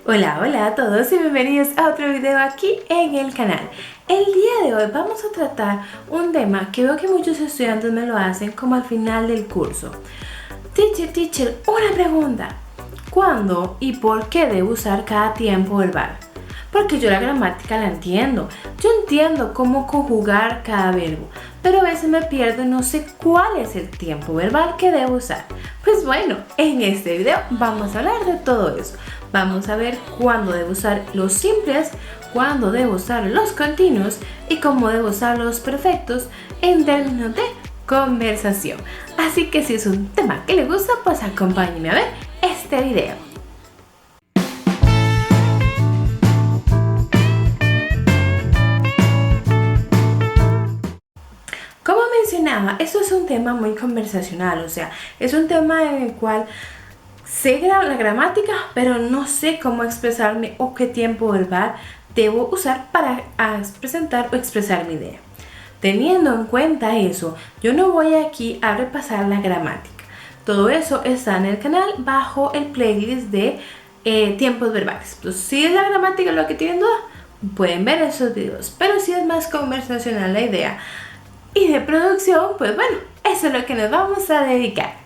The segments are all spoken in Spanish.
Hola, hola a todos y bienvenidos a otro video aquí en el canal. El día de hoy vamos a tratar un tema que veo que muchos estudiantes me lo hacen como al final del curso. Teacher, una pregunta. ¿Cuándo y por qué debo usar cada tiempo verbal? Porque yo la gramática la entiendo. Yo entiendo cómo conjugar cada verbo, pero a veces me pierdo y no sé cuál es el tiempo verbal que debo usar. Pues bueno, en este video vamos a hablar de todo eso. Vamos a ver cuándo debo usar los simples, cuándo debo usar los continuos y cómo debo usar los perfectos en términos de conversación. Así que si es un tema que le gusta, pues acompáñenme a ver este video. Como mencionaba, esto es un tema muy conversacional, o sea, es un tema en el cual sé la gramática, pero no sé cómo expresarme o qué tiempo verbal debo usar para presentar o expresar mi idea. Teniendo en cuenta eso, yo no voy aquí a repasar la gramática. Todo eso está en el canal bajo el playlist de tiempos verbales. Entonces, si es la gramática lo que tienen duda, pueden ver esos videos. Pero si es más conversacional la idea y de producción, pues bueno, eso es lo que nos vamos a dedicar.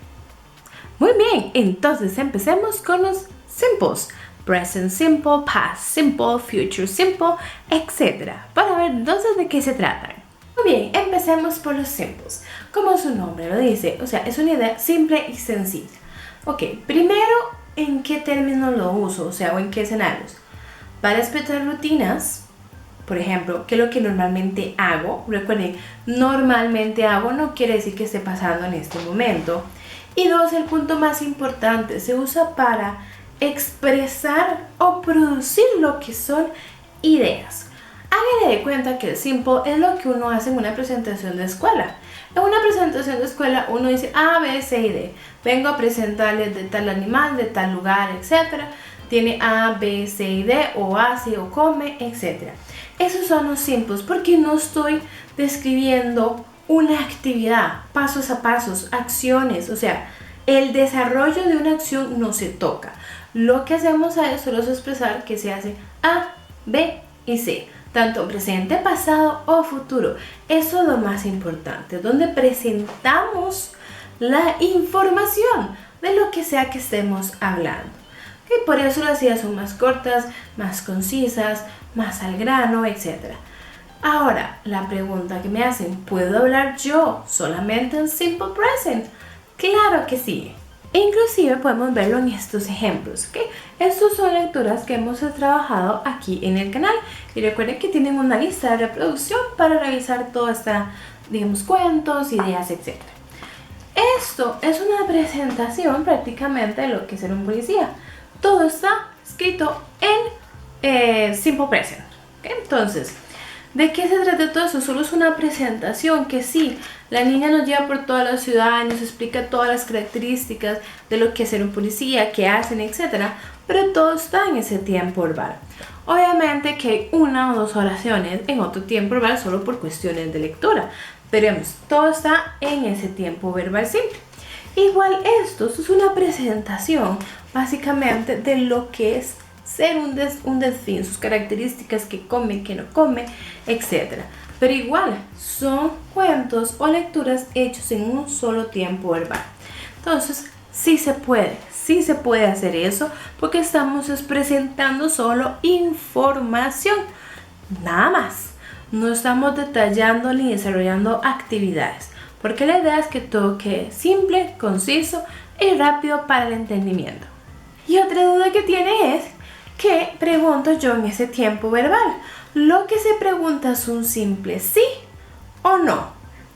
Muy bien, entonces empecemos con los simples. Present simple, past simple, future simple, etc. Para ver entonces de qué se tratan. Muy bien, empecemos por los simples. Como su nombre lo dice, o sea, es una idea simple y sencilla. Ok, primero, ¿en qué términos lo uso? O sea, o en qué escenarios. Para expresar rutinas, por ejemplo, ¿qué es lo que normalmente hago? Recuerden, normalmente hago no quiere decir que esté pasando en este momento. Y dos, el punto más importante, se usa para expresar o producir lo que son ideas. Háganle de cuenta que el simple es lo que uno hace en una presentación de escuela. En una presentación de escuela uno dice A, B, C y D. Vengo a presentarles de tal animal, de tal lugar, etc. Tiene A, B, C y D, o hace o come, etc. Esos son los simples porque no estoy describiendo una actividad, pasos a pasos, acciones, o sea, el desarrollo de una acción no se toca. Lo que hacemos es solo expresar que se hace A, B y C, tanto presente, pasado o futuro. Eso es lo más importante, donde presentamos la información de lo que sea que estemos hablando. Y por eso las ideas son más cortas, más concisas, más al grano, etc. Ahora, la pregunta que me hacen, ¿puedo hablar yo solamente en simple present? Claro que sí. Inclusive podemos verlo en estos ejemplos, ¿ok? Estos son lecturas que hemos trabajado aquí en el canal. Y recuerden que tienen una lista de reproducción para revisar toda esta, digamos, cuentos, ideas, etc. Esto es una presentación prácticamente de lo que es ser un policía. Todo está escrito en simple present, ¿ok? Entonces, ¿de qué se trata todo eso? Solo es una presentación que sí, la niña nos lleva por toda la ciudad y nos explica todas las características de lo que es ser un policía, qué hacen, etc. Pero todo está en ese tiempo verbal. Obviamente que hay una o dos oraciones en otro tiempo verbal solo por cuestiones de lectura. Veremos, todo está en ese tiempo verbal simple. Igual esto es una presentación básicamente de lo que es ser un delfín, sus características, que come, que no come, etc. Pero igual son cuentos o lecturas hechos en un solo tiempo verbal. Entonces sí se puede hacer eso porque estamos presentando solo información, nada más. No estamos detallando ni desarrollando actividades, porque la idea es que todo quede simple, conciso y rápido para el entendimiento. Y otra duda que tiene es, ¿qué pregunto yo en ese tiempo verbal? Lo que se pregunta es un simple sí o no.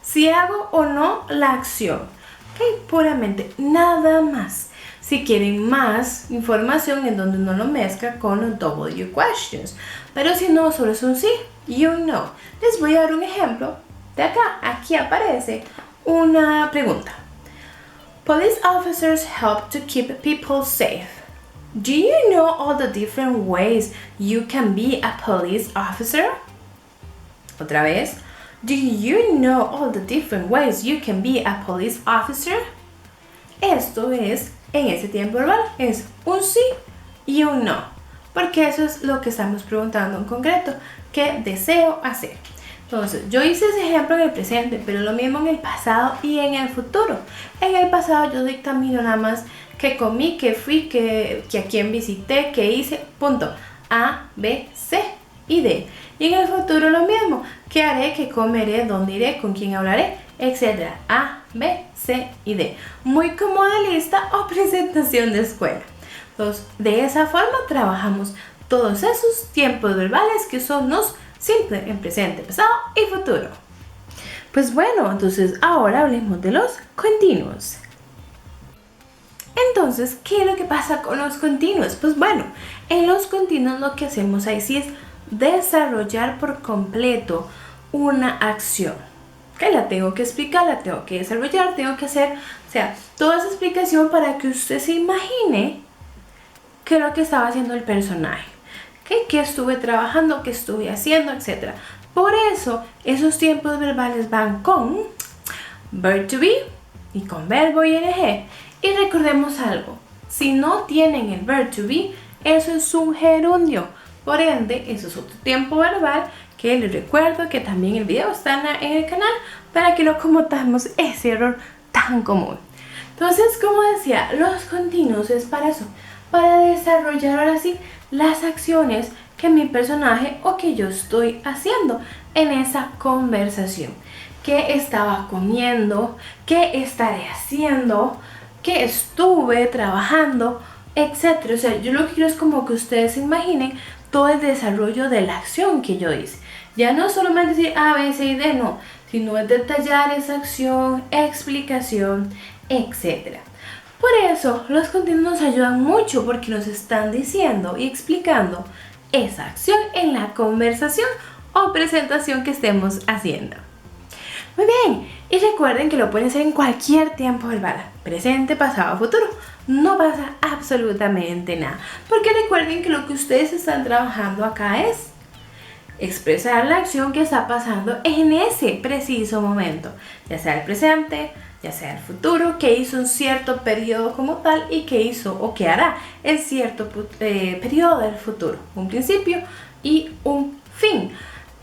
Si hago o no la acción. ¿Ok? Puramente, nada más. Si quieren más información en donde no lo mezcla con los W questions. Pero si no, solo es un sí y un no. Les voy a dar un ejemplo de acá. Aquí aparece una pregunta. Police officers help to keep people safe. Do you know all the different ways you can be a police officer? Otra vez. Do you know all the different ways you can be a police officer? Esto es, en ese tiempo verbal, es un sí y un no. porque eso es lo que estamos preguntando en concreto, ¿qué deseo hacer? Entonces, yo hice ese ejemplo en el presente, pero lo mismo en el pasado y en el futuro. En el pasado yo dictamino nada más que comí, que fui, que a quién visité, que hice, punto. A, B, C y D. Y en el futuro lo mismo, qué haré, qué comeré, dónde iré, con quién hablaré, etc. A, B, C y D. Muy como de lista o presentación de escuela. Entonces, de esa forma trabajamos todos esos tiempos verbales que son los simple en presente, pasado y futuro. Pues bueno, entonces ahora hablemos de los continuos. Entonces, ¿qué es lo que pasa con los continuos? Pues bueno, en los continuos lo que hacemos ahí sí es desarrollar por completo una acción. Que la tengo que explicar, la tengo que desarrollar, tengo que hacer, o sea, toda esa explicación para que usted se imagine qué es lo que estaba haciendo el personaje. ¿Qué estuve trabajando, qué estuve haciendo, etcétera? Por eso, esos tiempos verbales van con verb to be y con verbo ing. Y recordemos algo, si no tienen el verb to be, eso es un gerundio. Por ende, eso es otro tiempo verbal que les recuerdo que también el video está en el canal para que no cometamos ese error tan común. Entonces, como decía, los continuos es para eso, para desarrollar ahora sí las acciones que mi personaje o que yo estoy haciendo en esa conversación. ¿Qué estaba comiendo? ¿Qué estaré haciendo? ¿Qué estuve trabajando? Etcétera. O sea, yo lo que quiero es como que ustedes se imaginen todo el desarrollo de la acción que yo hice. Ya no solamente decir A, B, C y D, no, sino es detallar esa acción, explicación, etcétera. Por eso, los continuos nos ayudan mucho porque nos están diciendo y explicando esa acción en la conversación o presentación que estemos haciendo. Muy bien, y recuerden que lo pueden hacer en cualquier tiempo verbal, presente, pasado, futuro. No pasa absolutamente nada, porque recuerden que lo que ustedes están trabajando acá es expresar la acción que está pasando en ese preciso momento, ya sea el presente, ya sea el futuro, que hizo un cierto periodo como tal y que hizo o que hará en cierto periodo del futuro, un principio y un fin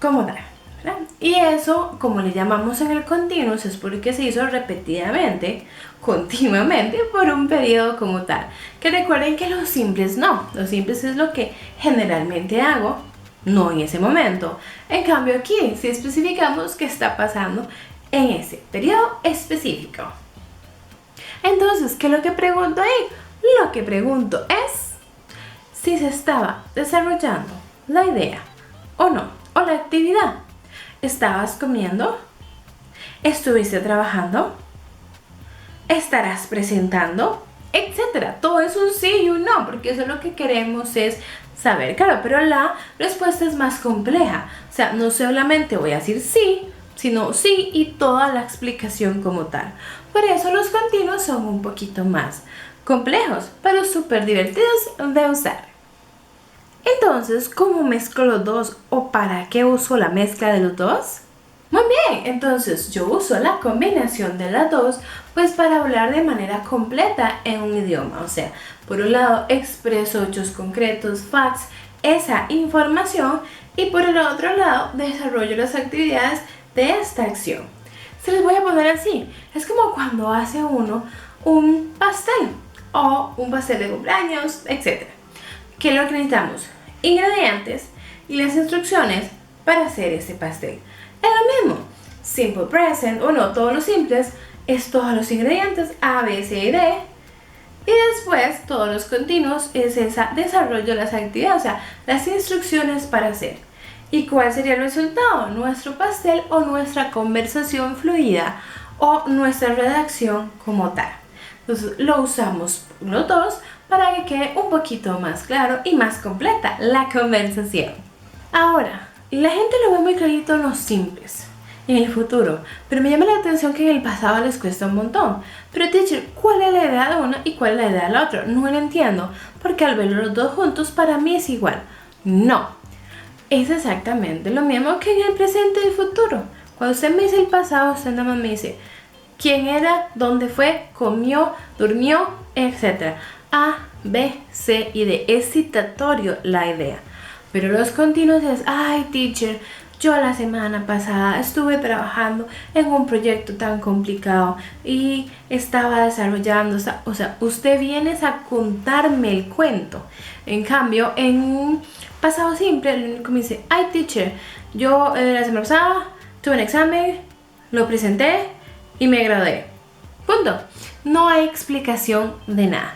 como tal, ¿verdad? Y eso, como le llamamos en el continuous, es porque se hizo repetidamente, continuamente, por un periodo como tal. Que recuerden que los simples no, los simples es lo que generalmente hago, no en ese momento. En cambio aquí, si especificamos qué está pasando en ese periodo específico. Entonces, ¿qué es lo que pregunto ahí? Lo que pregunto es si se estaba desarrollando la idea o no, o la actividad. ¿Estabas comiendo? ¿Estuviste trabajando? ¿Estarás presentando? Etcétera. Todo es un sí y un no, porque eso es lo que queremos es saber, claro, pero la respuesta es más compleja. O sea, no solamente voy a decir sí, sino sí y toda la explicación como tal. Por eso los continuos son un poquito más complejos, pero súper divertidos de usar. Entonces, ¿cómo mezclo los dos o para qué uso la mezcla de los dos? Muy bien, entonces yo uso la combinación de las dos pues para hablar de manera completa en un idioma. O sea, por un lado expreso hechos concretos, facts, esa información, y por el otro lado desarrollo las actividades de esta acción. Se les voy a poner así, es como cuando hace uno un pastel o un pastel de cumpleaños, etc. ¿Qué es lo que necesitamos? Ingredientes y las instrucciones para hacer ese pastel. Es lo mismo, simple present o no, todos los simples es todos los ingredientes A, B, C y D, y después todos los continuos es ese desarrollo de las actividades, o sea, las instrucciones para hacer. ¿Y cuál sería el resultado? Nuestro pastel o nuestra conversación fluida o nuestra redacción como tal. Entonces lo usamos los dos para que quede un poquito más claro y más completa la conversación. Ahora, la gente lo ve muy clarito en los simples, en el futuro, pero me llama la atención que en el pasado les cuesta un montón. Pero teacher, ¿cuál es la idea de uno y cuál es la idea del otro? No lo entiendo, porque al verlo los dos juntos para mí es igual. No, es exactamente lo mismo que en el presente y el futuro. Cuando usted me dice el pasado, usted nada más me dice quién era, dónde fue, comió, durmió, etc. A, B, C y D. Es citatorio la idea. Pero los continuos es, ay, teacher, yo la semana pasada estuve trabajando en un proyecto tan complicado y estaba desarrollando, o sea, usted viene a contarme el cuento. En cambio, en pasado simple, lo único que me dice, ay, teacher, yo la semana pasada tuve un examen, lo presenté y me gradué. Punto. No hay explicación de nada.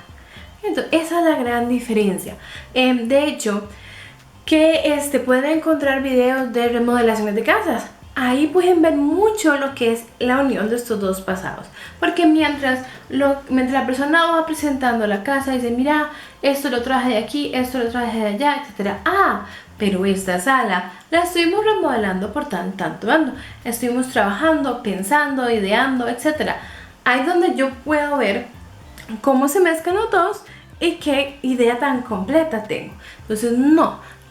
Entonces, esa es la gran diferencia. De hecho, que pueden encontrar videos de remodelaciones de casas. Ahí pueden ver mucho lo que es la unión de estos dos pasados. Porque mientras la persona va presentando la casa, dice, mira, esto lo traje de aquí, esto lo traje de allá, etc. Ah, pero esta sala la estuvimos remodelando por tanto ando. Estuvimos trabajando, pensando, ideando, etc. Ahí es donde yo puedo ver cómo se mezclan los dos y qué idea tan completa tengo. Entonces,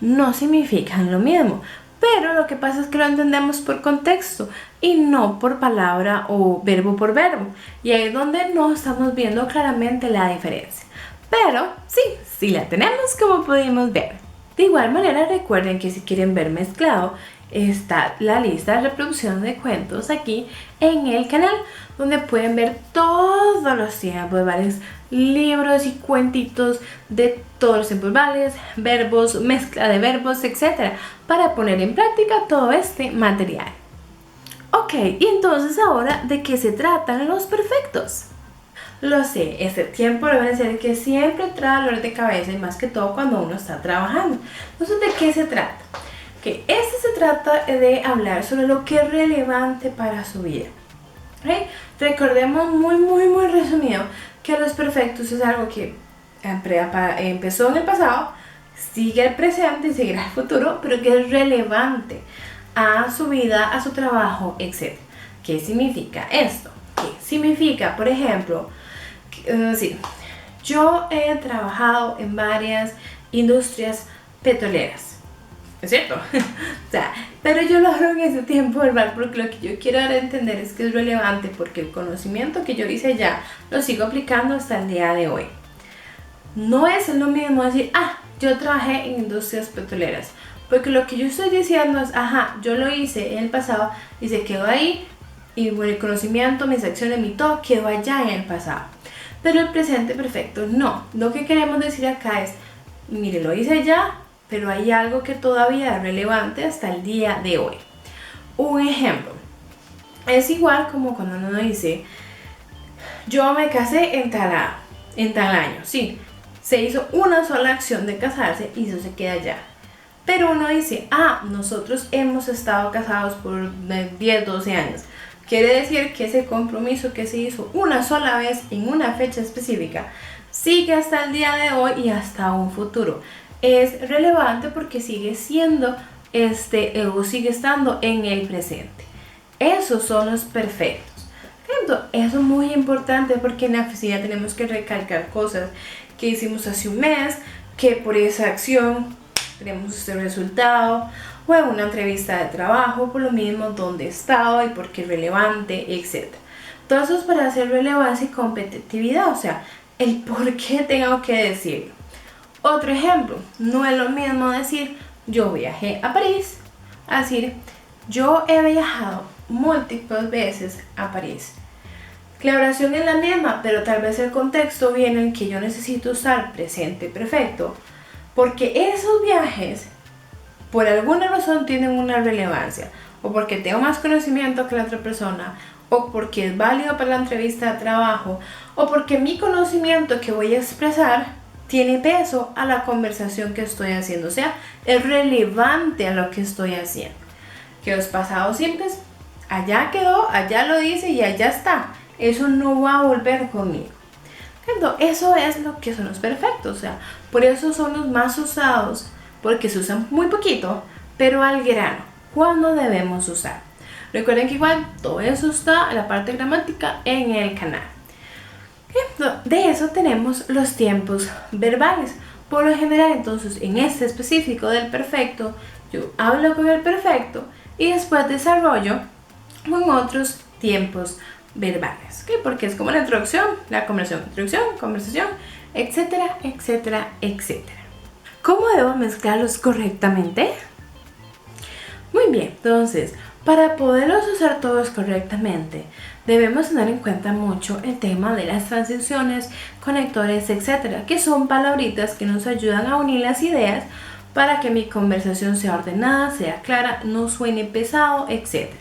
no significan lo mismo, pero lo que pasa es que lo entendemos por contexto y no por palabra o verbo por verbo, y ahí es donde no estamos viendo claramente la diferencia, pero sí la tenemos, como pudimos ver. De igual manera, recuerden que si quieren ver mezclado, está la lista de reproducción de cuentos aquí en el canal, donde pueden ver todos los tiempos verbales, libros y cuentitos de todos los tiempos verbales, verbos, mezcla de verbos, etc. para poner en práctica todo este material. Ok, y entonces ahora, ¿de qué se tratan los perfectos? Lo sé, este tiempo debe ser que siempre trae dolor de cabeza, y más que todo cuando uno está trabajando. Entonces, ¿de qué se trata? Que se trata de hablar sobre lo que es relevante para su vida. ¿Okay? Recordemos muy resumido que los perfectos es algo que empezó en el pasado, sigue el presente y seguirá el futuro, pero que es relevante a su vida, a su trabajo, etc. ¿Qué significa esto? ¿Qué significa, por ejemplo, yo he trabajado en varias industrias petroleras? ¿Es cierto? O sea, pero yo lo hago en ese tiempo verbal porque lo que yo quiero dar a entender es que es relevante, porque el conocimiento que yo hice ya lo sigo aplicando hasta el día de hoy. No es lo mismo decir, yo trabajé en industrias petroleras, porque lo que yo estoy diciendo es, yo lo hice en el pasado y se quedó ahí, y el conocimiento, mis acciones, mi todo quedó allá en el pasado. Pero el presente perfecto no. Lo que queremos decir acá es, mire, lo hice ya, pero hay algo que todavía es relevante hasta el día de hoy. Un ejemplo, es igual como cuando uno dice, yo me casé en tal año, sí, se hizo una sola acción de casarse y eso se queda allá. Pero uno dice, nosotros hemos estado casados por 10, 12 años. Quiere decir que ese compromiso que se hizo una sola vez en una fecha específica sigue hasta el día de hoy y hasta un futuro. Es relevante porque sigue siendo o sigue estando en el presente. Esos son los perfectos. Entonces, eso es muy importante porque en la oficina tenemos que recalcar cosas que hicimos hace un mes, que por esa acción tenemos este resultado, o en una entrevista de trabajo por lo mismo, dónde he estado y por qué es relevante, etc. Todo eso es para hacer relevancia y competitividad, o sea, el por qué tengo que decirlo. Otro ejemplo, no es lo mismo decir yo viajé a París, a decir yo he viajado múltiples veces a París. La oración es la misma, pero tal vez el contexto viene en que yo necesito usar presente perfecto, porque esos viajes por alguna razón tienen una relevancia, o porque tengo más conocimiento que la otra persona, o porque es válido para la entrevista de trabajo, o porque mi conocimiento que voy a expresar tiene peso a la conversación que estoy haciendo, o sea, es relevante a lo que estoy haciendo. Que los pasados simples, allá quedó, allá lo dice y allá está, eso no va a volver conmigo. Entonces, eso es lo que son los perfectos, o sea, por eso son los más usados, porque se usan muy poquito, pero al grano, ¿cuándo debemos usar? Recuerden que igual todo eso está en la parte gramática en el canal. De eso tenemos los tiempos verbales. Por lo general, entonces, en este específico del perfecto, yo hablo con el perfecto y después desarrollo con otros tiempos verbales, ¿ok? Porque es como la introducción, la conversación, etcétera, etcétera, etcétera. ¿Cómo debo mezclarlos correctamente? Muy bien, entonces, para poderlos usar todos correctamente, debemos tener en cuenta mucho el tema de las transiciones, conectores, etcétera, que son palabritas que nos ayudan a unir las ideas para que mi conversación sea ordenada, sea clara, no suene pesado, etcétera.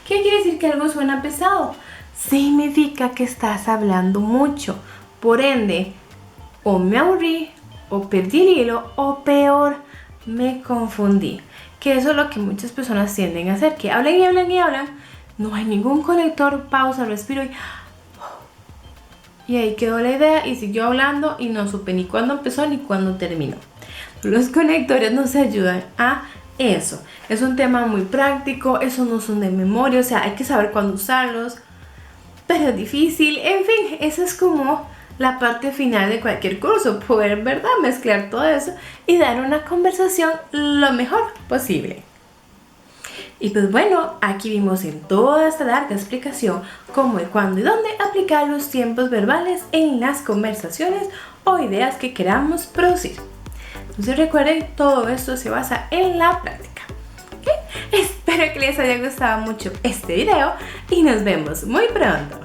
¿Qué quiere decir que algo suena pesado? Significa que estás hablando mucho. Por ende, o me aburrí, o perdí el hilo, o peor, me confundí. Que eso es lo que muchas personas tienden a hacer, que hablan y hablan y hablan, no hay ningún conector, pausa, respiro y ahí quedó la idea y siguió hablando y no supe ni cuándo empezó ni cuándo terminó. Los conectores nos ayudan a eso. Es un tema muy práctico, eso no son de memoria, o sea, hay que saber cuándo usarlos, pero es difícil. En fin, eso es como la parte final de cualquier curso, poder, ¿verdad?, mezclar todo eso y dar una conversación lo mejor posible. Y pues bueno, aquí vimos en toda esta larga explicación cómo y cuándo y dónde aplicar los tiempos verbales en las conversaciones o ideas que queramos producir. Entonces recuerden, todo esto se basa en la práctica. ¿Okay? Espero que les haya gustado mucho este video y nos vemos muy pronto.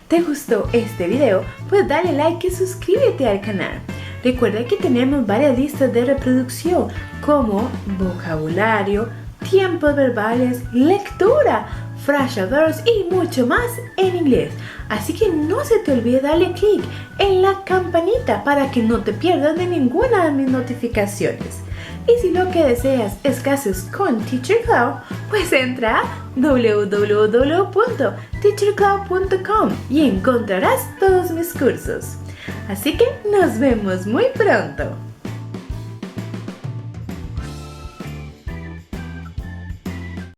¿Te gustó este video? Pues dale like y suscríbete al canal. Recuerda que tenemos varias listas de reproducción como vocabulario, tiempos verbales, lectura, frashaverse y mucho más en inglés. Así que no se te olvide darle clic en la campanita para que no te pierdas de ninguna de mis notificaciones. Y si lo que deseas es clases con Teacher Clau, pues entra a www.teacherclau.com y encontrarás todos mis cursos. Así que nos vemos muy pronto.